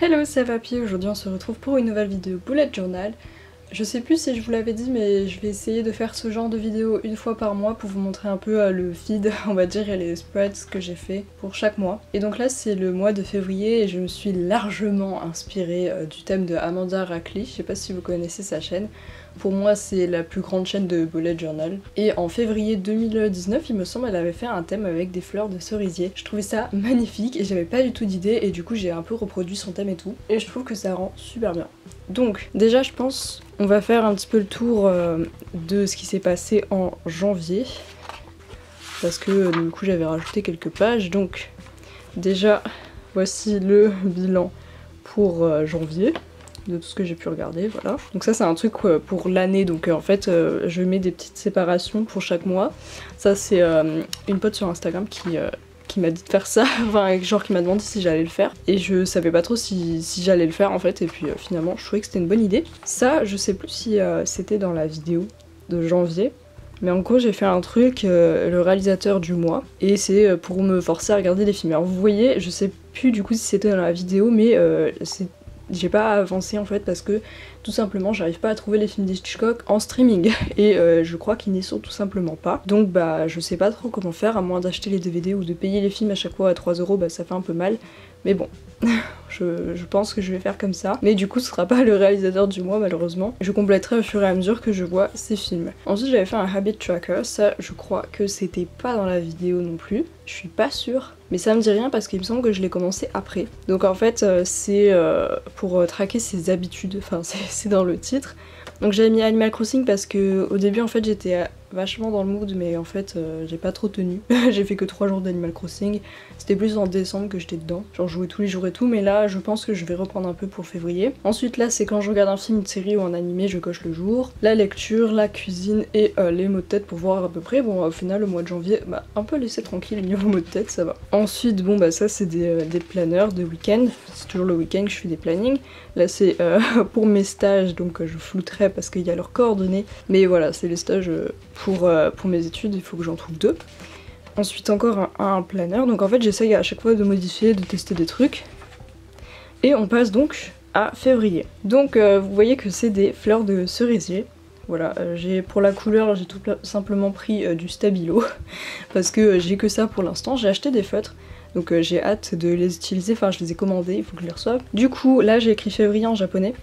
Hello, c'est Papy, aujourd'hui on se retrouve pour une nouvelle vidéo Bullet Journal. Je sais plus si je vous l'avais dit, mais je vais essayer de faire ce genre de vidéo une fois par mois pour vous montrer un peu le feed, on va dire, et les spreads que j'ai fait pour chaque mois. Et donc là c'est le mois de février et je me suis largement inspirée du thème de Amanda Rackley, je sais pas si vous connaissez sa chaîne. Pour moi c'est la plus grande chaîne de Bullet Journal. Et en février 2019 il me semble elle avait fait un thème avec des fleurs de cerisier. Je trouvais ça magnifique et j'avais pas du tout d'idée et du coup j'ai un peu reproduit son thème et tout. Et je trouve que ça rend super bien. Donc déjà je pense on va faire un petit peu le tour de ce qui s'est passé en janvier. Parce que du coup j'avais rajouté quelques pages. Donc déjà voici le bilan pour janvier. De tout ce que j'ai pu regarder, voilà. Donc ça c'est un truc pour l'année, donc en fait je mets des petites séparations pour chaque mois. Ça c'est une pote sur Instagram qui m'a dit de faire ça, enfin genre qui m'a demandé si j'allais le faire. Et je savais pas trop si j'allais le faire en fait, et puis finalement je trouvais que c'était une bonne idée. Ça je sais plus si c'était dans la vidéo de janvier. Mais en gros j'ai fait un truc, le réalisateur du mois, et c'est pour me forcer à regarder des films. Alors vous voyez, je sais plus du coup si c'était dans la vidéo, mais j'ai pas avancé en fait parce que tout simplement j'arrive pas à trouver les films d'Hitchcock en streaming et je crois qu'ils n'y sont tout simplement pas. Donc bah je sais pas trop comment faire, à moins d'acheter les DVD ou de payer les films à chaque fois à 3 €, bah ça fait un peu mal. Mais bon, je pense que je vais faire comme ça. Mais du coup ce sera pas le réalisateur du mois malheureusement. Je compléterai au fur et à mesure que je vois ces films. Ensuite j'avais fait un habit tracker, ça je crois que c'était pas dans la vidéo non plus. Je suis pas sûre. Mais ça me dit rien parce qu'il me semble que je l'ai commencé après. Donc en fait c'est pour traquer ses habitudes, enfin c'est dans le titre. Donc j'avais mis Animal Crossing parce que au début en fait j'étais vachement dans le mood, mais en fait j'ai pas trop tenu. J'ai fait que 3 jours d'Animal Crossing. C'était plus en décembre que j'étais dedans. Genre je jouais tous les jours et tout, mais là je pense que je vais reprendre un peu pour février. Ensuite là c'est quand je regarde un film, une série ou un animé, je coche le jour. La lecture, la cuisine et les mots de tête pour voir à peu près. Bon au final le mois de janvier, bah un peu laissé tranquille niveau mots de tête, ça va. Ensuite bon bah ça c'est des planners de week-end. C'est toujours le week-end que je fais des plannings. Là c'est pour mes stages, donc je flouterai parce qu'il y a leurs coordonnées. Mais voilà, c'est les stages pour mes études, il faut que j'en trouve 2. Ensuite encore un planner, donc en fait j'essaye à chaque fois de modifier, de tester des trucs. Et on passe donc à février. Donc vous voyez que c'est des fleurs de cerisier. Voilà, pour la couleur j'ai tout simplement pris du Stabilo parce que j'ai que ça pour l'instant. J'ai acheté des feutres. Donc j'ai hâte de les utiliser, enfin je les ai commandés, il faut que je les reçoive. Du coup là j'ai écrit février en japonais,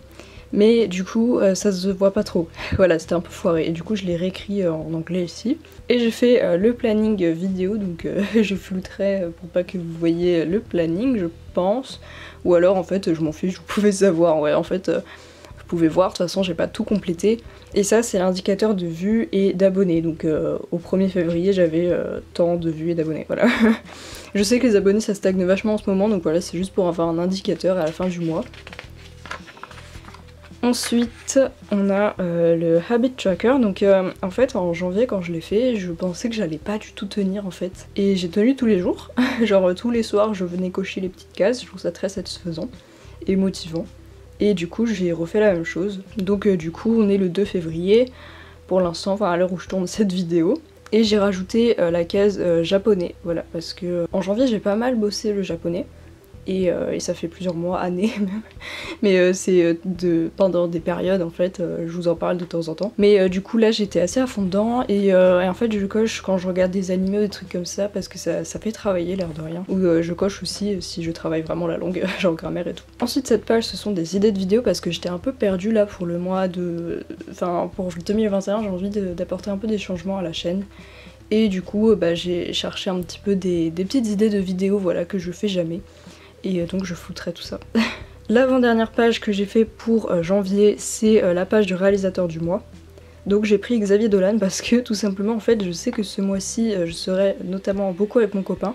mais du coup ça se voit pas trop. Voilà, c'était un peu foiré, et du coup je l'ai réécrit en anglais ici. Et j'ai fait le planning vidéo, donc je flouterai pour pas que vous voyez le planning je pense. Ou alors en fait je m'en fiche, vous pouvez savoir, ouais en fait vous pouvez voir, de toute façon j'ai pas tout complété. Et ça c'est l'indicateur de vues et d'abonnés, donc au 1er février j'avais tant de vues et d'abonnés, voilà. Je sais que les abonnés ça stagne vachement en ce moment, donc voilà c'est juste pour avoir un indicateur à la fin du mois. Ensuite on a le habit tracker, donc en fait en janvier quand je l'ai fait je pensais que j'allais pas du tout tenir en fait. Et j'ai tenu tous les jours, genre tous les soirs je venais cocher les petites cases, je trouve ça très satisfaisant et motivant. Et du coup j'ai refait la même chose, donc du coup on est le 2 février pour l'instant, enfin à l'heure où je tourne cette vidéo. Et j'ai rajouté la case japonais, voilà, parce que en janvier j'ai pas mal bossé le japonais. Et ça fait plusieurs mois, années même. Mais c'est pendant des périodes en fait, je vous en parle de temps en temps. Mais du coup là j'étais assez à fond dedans et en fait je coche quand je regarde des animés ou des trucs comme ça parce que ça fait travailler l'air de rien. Ou je coche aussi si je travaille vraiment la langue, genre grammaire et tout. Ensuite cette page ce sont des idées de vidéos parce que j'étais un peu perdue là pour le mois de... Enfin pour 2021 j'ai envie d'apporter un peu des changements à la chaîne. Et du coup bah, j'ai cherché un petit peu des petites idées de vidéos voilà, que je fais jamais. Et donc je flouterai tout ça. L'avant-dernière page que j'ai fait pour janvier, c'est la page du réalisateur du mois. Donc j'ai pris Xavier Dolan parce que tout simplement en fait je sais que ce mois-ci je serai notamment beaucoup avec mon copain.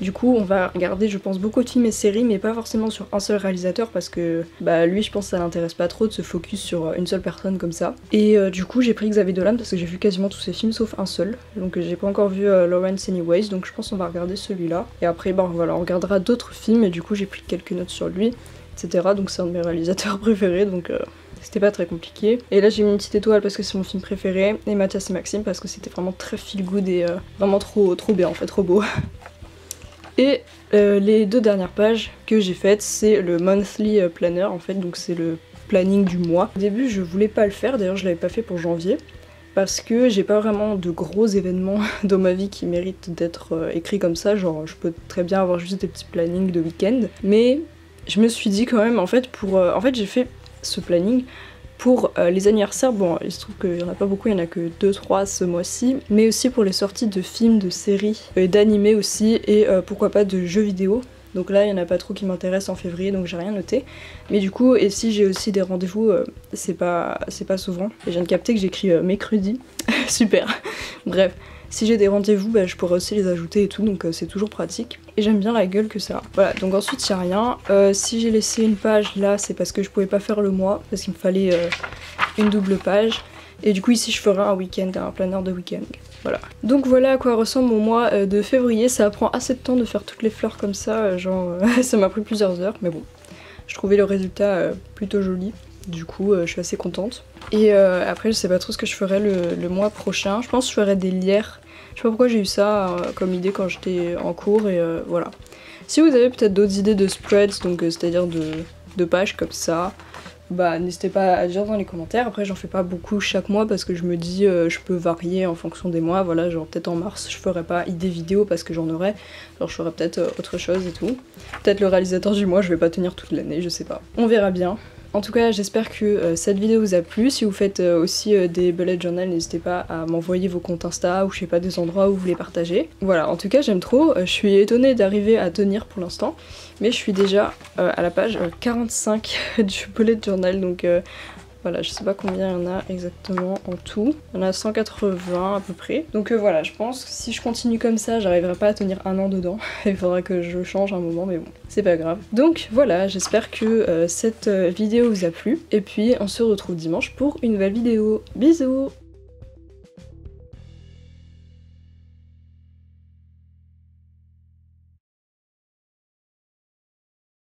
Du coup on va regarder je pense beaucoup de films et séries, mais pas forcément sur un seul réalisateur parce que bah lui je pense que ça l'intéresse pas trop de se focus sur une seule personne comme ça. Et du coup j'ai pris Xavier Dolan parce que j'ai vu quasiment tous ses films sauf un seul. Donc j'ai pas encore vu Lawrence Anyways, donc je pense qu'on va regarder celui-là. Et après bah voilà on regardera d'autres films et du coup j'ai pris quelques notes sur lui, etc. Donc c'est un de mes réalisateurs préférés, donc c'était pas très compliqué. Et là j'ai mis une petite étoile parce que c'est mon film préféré, et Mathias et Maxime parce que c'était vraiment très feel good et vraiment trop bien en fait, trop beau. Et les 2 dernières pages que j'ai faites, c'est le monthly planner en fait, donc c'est le planning du mois. Au début je voulais pas le faire, d'ailleurs je l'avais pas fait pour janvier, parce que j'ai pas vraiment de gros événements dans ma vie qui méritent d'être écrits comme ça, genre je peux très bien avoir juste des petits plannings de week-end, mais je me suis dit quand même en fait en fait j'ai fait ce planning pour les anniversaires. Bon, il se trouve qu'il y en a pas beaucoup, il y en a que 2-3 ce mois-ci, mais aussi pour les sorties de films, de séries, d'animés aussi, et pourquoi pas de jeux vidéo. Donc là il y en a pas trop qui m'intéressent en février, donc j'ai rien noté. Mais du coup, et si j'ai aussi des rendez-vous, c'est pas souvent. Et je viens de capter que j'écris mercredi. Super. Bref, si j'ai des rendez-vous, bah, je pourrais aussi les ajouter et tout, donc c'est toujours pratique. Et j'aime bien la gueule que ça a. Voilà, donc ensuite il y a rien. Si j'ai laissé une page là, c'est parce que je pouvais pas faire le mois, parce qu'il me fallait une double page. Et du coup ici je ferai un week-end, un planner de week-end. Voilà. Donc voilà à quoi ressemble mon mois de février. Ça prend assez de temps de faire toutes les fleurs comme ça, ça m'a pris plusieurs heures, mais bon. Je trouvais le résultat plutôt joli, du coup je suis assez contente. Et après je sais pas trop ce que je ferai le mois prochain. Je pense que je ferai des lierres. Je sais pas pourquoi j'ai eu ça comme idée quand j'étais en cours et voilà. Si vous avez peut-être d'autres idées de spreads, donc c'est-à-dire de pages comme ça, bah n'hésitez pas à dire dans les commentaires. Après j'en fais pas beaucoup chaque mois parce que je me dis je peux varier en fonction des mois. Voilà, genre peut-être en mars je ferai pas idée vidéo parce que j'en aurai. Genre je ferai peut-être autre chose et tout. Peut-être le réalisateur du mois je vais pas tenir toute l'année, je sais pas. On verra bien. En tout cas j'espère que cette vidéo vous a plu. Si vous faites aussi des bullet journal, n'hésitez pas à m'envoyer vos comptes Insta ou je sais pas des endroits où vous les partagez. Voilà, en tout cas j'aime trop. Je suis étonnée d'arriver à tenir pour l'instant. Mais je suis déjà à la page 45 du bullet journal, donc voilà, je sais pas combien il y en a exactement en tout. Il y en a 180 à peu près. Donc voilà, je pense que si je continue comme ça, j'arriverai pas à tenir un an dedans. Il faudra que je change un moment, mais bon, c'est pas grave. Donc voilà, j'espère que cette vidéo vous a plu. Et puis on se retrouve dimanche pour une nouvelle vidéo. Bisous!